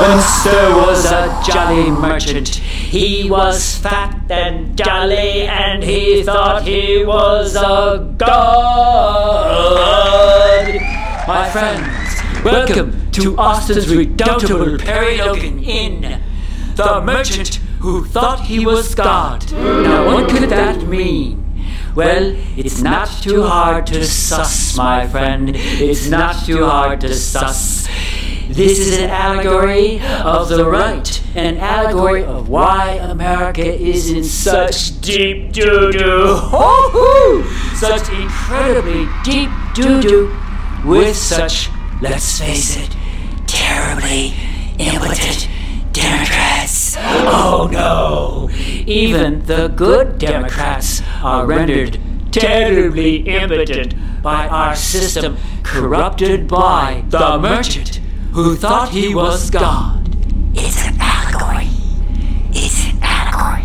Once there was a jolly merchant. He was fat and jolly, and he thought he was a god. My friends, welcome to Austin's redoubtable Perry Logan Inn. The merchant who thought he was God. Now what could that mean? Well, it's not too hard to suss, my friend. It's not too hard to suss. This is an allegory of the right, an allegory of why America is in such deep doo-doo. Such incredibly deep doo-doo with such, let's face it, terribly impotent Democrats. Oh no! Even the good Democrats are rendered terribly impotent by our system corrupted by the merchant who thought he was God. It's an allegory. It's an allegory.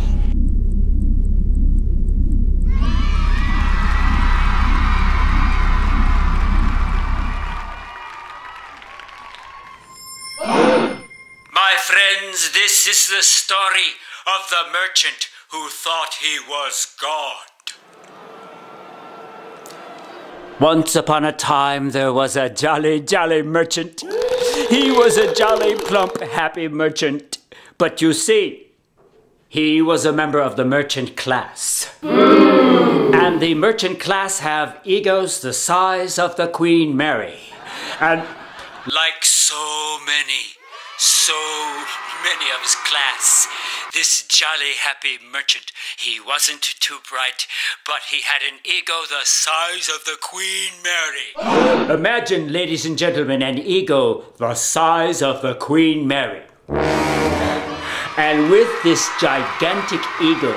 My friends, this is the story of the merchant who thought he was God. Once upon a time there was a jolly, jolly merchant. He was a jolly, plump, happy merchant. But you see, he was a member of the merchant class. And the merchant class have egos the size of the Queen Mary. And like so many of his class, this jolly, happy merchant, he wasn't too bright, but he had an ego the size of the Queen Mary. Imagine, ladies and gentlemen, an ego the size of the Queen Mary. And with this gigantic ego,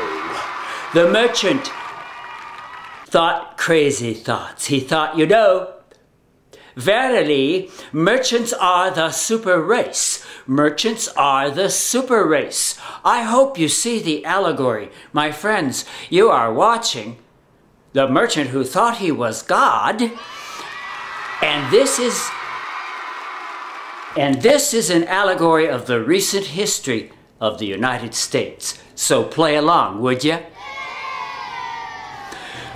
the merchant thought crazy thoughts. He thought, you know, verily, merchants are the super race. Merchants are the super race. I hope you see the allegory. My friends, you are watching the merchant who thought he was God. And this is an allegory of the recent history of the United States. So play along, would you?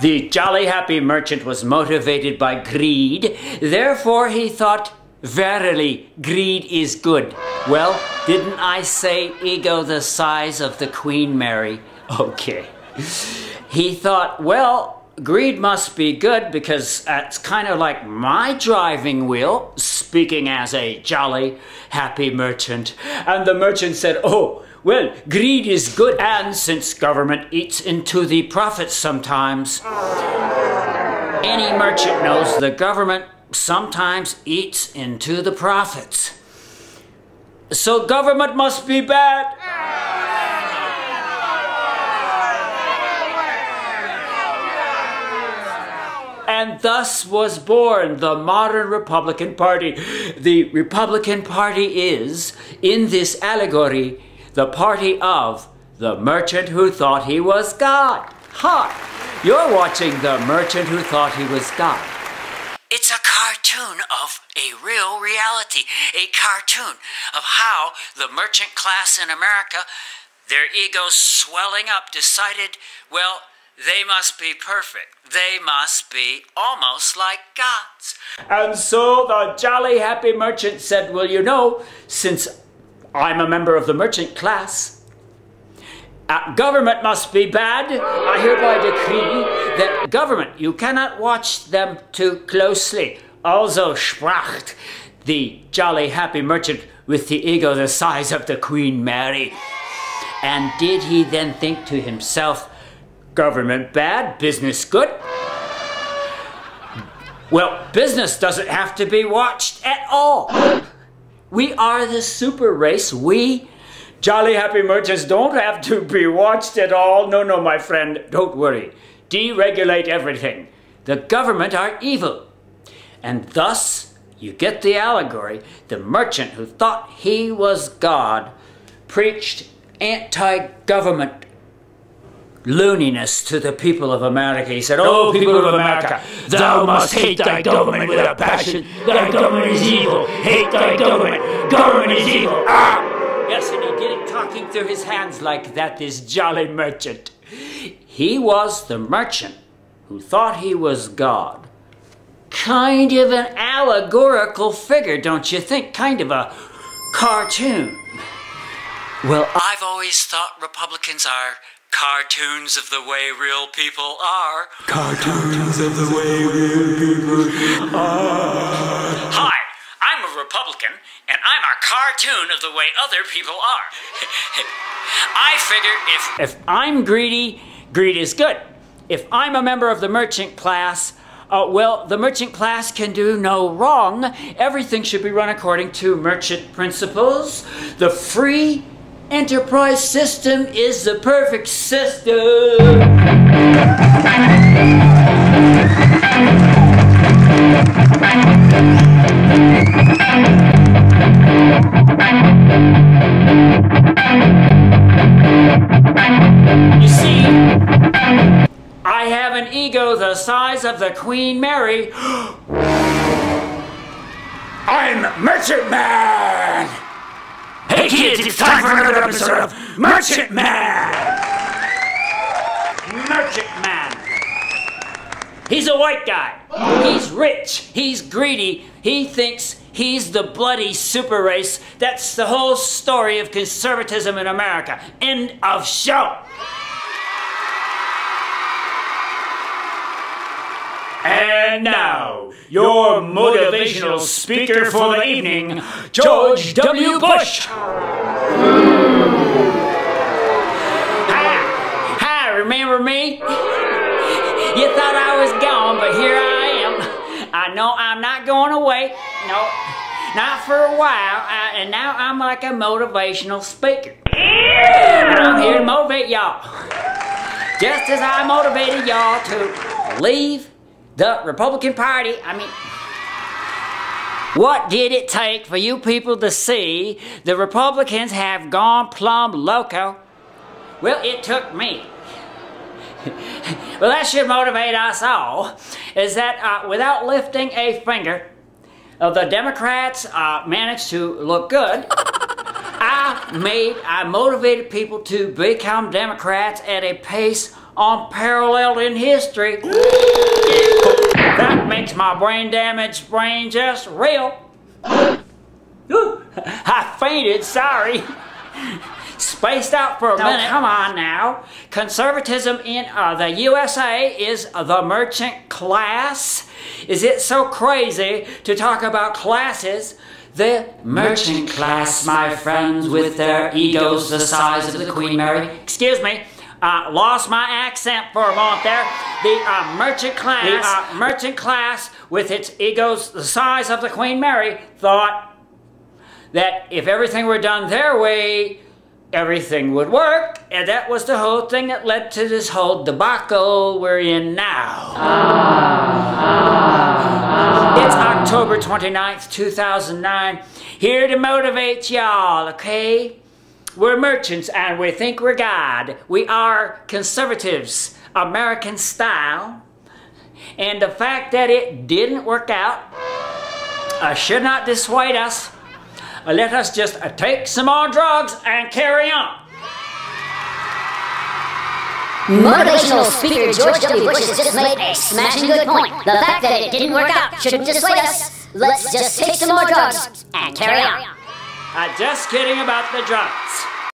The jolly happy merchant was motivated by greed. Therefore he thought, verily, greed is good. Well, didn't I say ego the size of the Queen Mary? Okay. He thought, well, greed must be good because that's kind of like my driving wheel, speaking as a jolly happy merchant. And the merchant said, oh, well, greed is good, and since government eats into the profits sometimes, any merchant knows the government sometimes eats into the profits. So government must be bad. And thus was born the modern Republican Party. The Republican Party is, in this allegory, the party of the merchant who thought he was God. Ha! You're watching the merchant who thought he was God. It's a cartoon of a real reality, a cartoon of how the merchant class in America, their egos swelling up, decided, well, they must be perfect. They must be almost like gods. And so the jolly happy merchant said, well, you know, since I'm a member of the merchant class, government must be bad. I hereby decree that government, you cannot watch them too closely. Also sprach the jolly happy merchant with the ego the size of the Queen Mary. And did he then think to himself, government bad, business good? Well, business doesn't have to be watched at all. We are the super race. We jolly happy merchants don't have to be watched at all. No, no, my friend, don't worry. Deregulate everything. The government are evil. And thus, you get the allegory. The merchant who thought he was God preached anti-government looniness to the people of America. He said, "Oh, people of America, thou must hate thy government with a passion. Thy government is evil. Hate thy government. Government is evil." Ah! Yes, and he did it talking through his hands like that, this jolly merchant. He was the merchant who thought he was God. Kind of an allegorical figure, don't you think? Kind of a cartoon. Well, I've always thought Republicans are cartoons of the way real people are. Cartoons of the way real people are. Hi, I'm a Republican, and I'm a cartoon of the way other people are. I figure if I'm greedy, greed is good. If I'm a member of the merchant class, well, the merchant class can do no wrong. Everything should be run according to merchant principles. The free enterprise system is the perfect system. You see, I have an ego the size of the Queen Mary. I'm Merchant Man! Hey kids, it's time for another episode of Merchant Man! Merchant Man. He's a white guy. He's rich. He's greedy. He thinks he's the bloody super race. That's the whole story of conservatism in America. End of show. And now, your motivational speaker for the evening, George W. Bush. Hi, remember me? You thought I was gone, but here I am. I know I'm not going away. No, not for a while. And now I'm like a motivational speaker. And I'm here to motivate y'all. Just as I motivated y'all to leave the Republican Party. I mean, what did it take for you people to see the Republicans have gone plumb loco? Well, it took me. Well, that should motivate us all, is that without lifting a finger, the Democrats managed to look good. I motivated people to become Democrats at a pace unparalleled in history. That makes my brain-damaged brain just real. I fainted, sorry. Spaced out for a minute. Come on now. Conservatism in the USA is the merchant class. Is it so crazy to talk about classes? The merchant class, my friends, with their egos the size of the Queen Mary. Excuse me. Lost my accent for a moment there. The merchant class, with its egos the size of the Queen Mary, thought that if everything were done their way, everything would work, and that was the whole thing that led to this whole debacle we're in now. It's October 29th, 2009. Here to motivate y'all, okay? We're merchants and we think we're God. We are conservatives, American style. And the fact that it didn't work out should not dissuade us. Let us just take some more drugs and carry on. Motivational speaker George W. Bush has just made a smashing good point. The fact that it didn't work out shouldn't dissuade us. Let's just take some more drugs and carry on. Just kidding about the drugs.